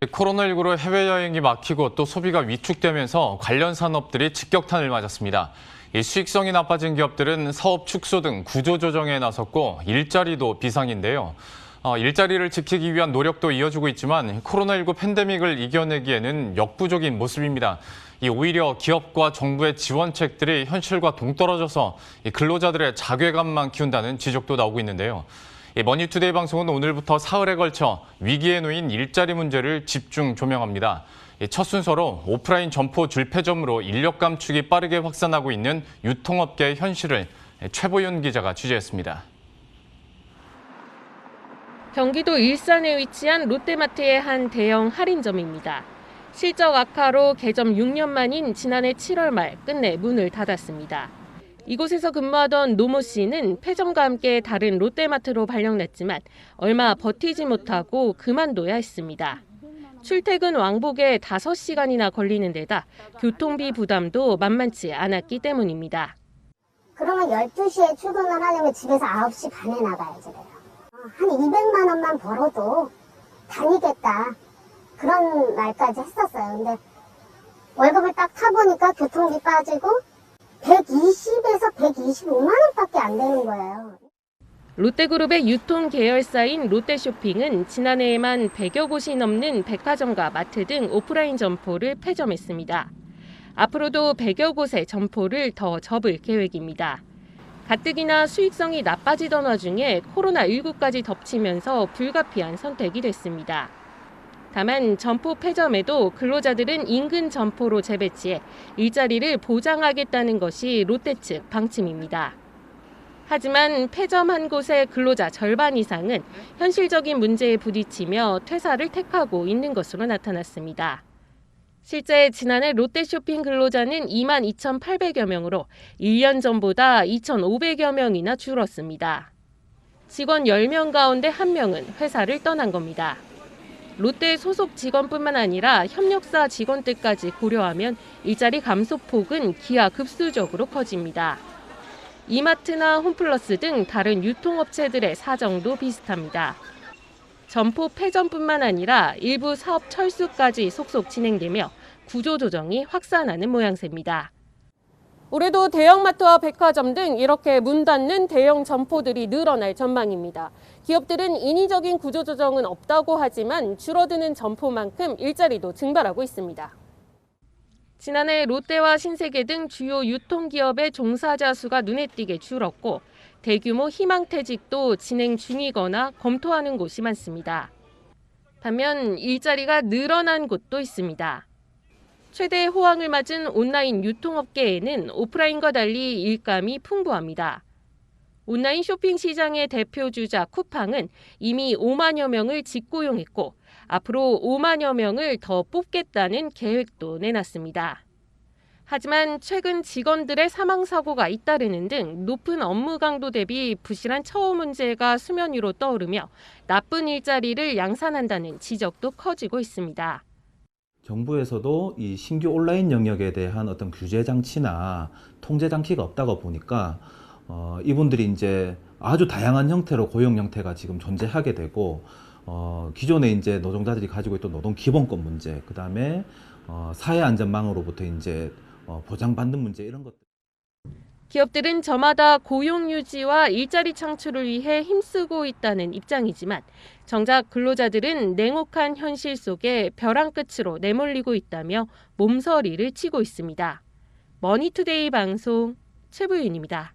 코로나19로 해외여행이 막히고 또 소비가 위축되면서 관련 산업들이 직격탄을 맞았습니다. 이 수익성이 나빠진 기업들은 사업 축소 등 구조조정에 나섰고 일자리도 비상인데요. 일자리를 지키기 위한 노력도 이어지고 있지만 코로나19 팬데믹을 이겨내기에는 역부족인 모습입니다. 오히려 기업과 정부의 지원책들이 현실과 동떨어져서 근로자들의 자괴감만 키운다는 지적도 나오고 있는데요. 머니투데이 방송은 오늘부터 사흘에 걸쳐 위기에 놓인 일자리 문제를 집중 조명합니다. 첫 순서로 오프라인 점포 줄폐점으로 인력 감축이 빠르게 확산하고 있는 유통업계의 현실을 최보윤 기자가 취재했습니다. 경기도 일산에 위치한 롯데마트의 한 대형 할인점입니다. 실적 악화로 개점 6년 만인 지난해 7월 말 끝내 문을 닫았습니다. 이곳에서 근무하던 노모 씨는 폐점과 함께 다른 롯데마트로 발령났지만 얼마 버티지 못하고 그만둬야 했습니다. 출퇴근 왕복에 5시간이나 걸리는 데다 교통비 부담도 만만치 않았기 때문입니다. 그러면 12시에 출근을 하려면 집에서 9시 반에 나가야지 돼요. 한 200만 원만 벌어도 다니겠다. 그런 말까지 했었어요. 근데 월급을 딱 타보니까 교통비 빠지고 120에서 125만 원밖에 안 되는 거예요. 롯데그룹의 유통 계열사인 롯데쇼핑은 지난해에만 100여 곳이 넘는 백화점과 마트 등 오프라인 점포를 폐점했습니다. 앞으로도 100여 곳의 점포를 더 접을 계획입니다. 가뜩이나 수익성이 나빠지던 와중에 코로나19까지 덮치면서 불가피한 선택이 됐습니다. 다만 점포 폐점에도 근로자들은 인근 점포로 재배치해 일자리를 보장하겠다는 것이 롯데 측 방침입니다. 하지만 폐점한 곳의 근로자 절반 이상은 현실적인 문제에 부딪히며 퇴사를 택하고 있는 것으로 나타났습니다. 실제 지난해 롯데쇼핑 근로자는 22,800여 명으로 1년 전보다 2,500여 명이나 줄었습니다. 직원 10명 가운데 1명은 회사를 떠난 겁니다. 롯데 소속 직원뿐만 아니라 협력사 직원들까지 고려하면 일자리 감소폭은 기하급수적으로 커집니다. 이마트나 홈플러스 등 다른 유통업체들의 사정도 비슷합니다. 점포 폐점뿐만 아니라 일부 사업 철수까지 속속 진행되며 구조조정이 확산하는 모양새입니다. 올해도 대형마트와 백화점 등 이렇게 문 닫는 대형 점포들이 늘어날 전망입니다. 기업들은 인위적인 구조조정은 없다고 하지만 줄어드는 점포만큼 일자리도 증발하고 있습니다. 지난해 롯데와 신세계 등 주요 유통기업의 종사자 수가 눈에 띄게 줄었고 대규모 희망퇴직도 진행 중이거나 검토하는 곳이 많습니다. 반면 일자리가 늘어난 곳도 있습니다. 최대 호황을 맞은 온라인 유통업계에는 오프라인과 달리 일감이 풍부합니다. 온라인 쇼핑 시장의 대표주자 쿠팡은 이미 5만여 명을 직고용했고 앞으로 5만여 명을 더 뽑겠다는 계획도 내놨습니다. 하지만 최근 직원들의 사망 사고가 잇따르는 등 높은 업무 강도 대비 부실한 처우 문제가 수면 위로 떠오르며 나쁜 일자리를 양산한다는 지적도 커지고 있습니다. 정부에서도 이 신규 온라인 영역에 대한 어떤 규제 장치나 통제 장치가 없다고 보니까 이분들이 이제 아주 다양한 형태로 고용 형태가 지금 존재하게 되고 기존에 이제 노동자들이 가지고 있던 노동 기본권 문제, 그 다음에 사회 안전망으로부터 이제 보장받는 문제 이런 것들. 기업들은 저마다 고용 유지와 일자리 창출을 위해 힘쓰고 있다는 입장이지만 정작 근로자들은 냉혹한 현실 속에 벼랑 끝으로 내몰리고 있다며 몸서리를 치고 있습니다. 머니투데이 방송 최부윤입니다.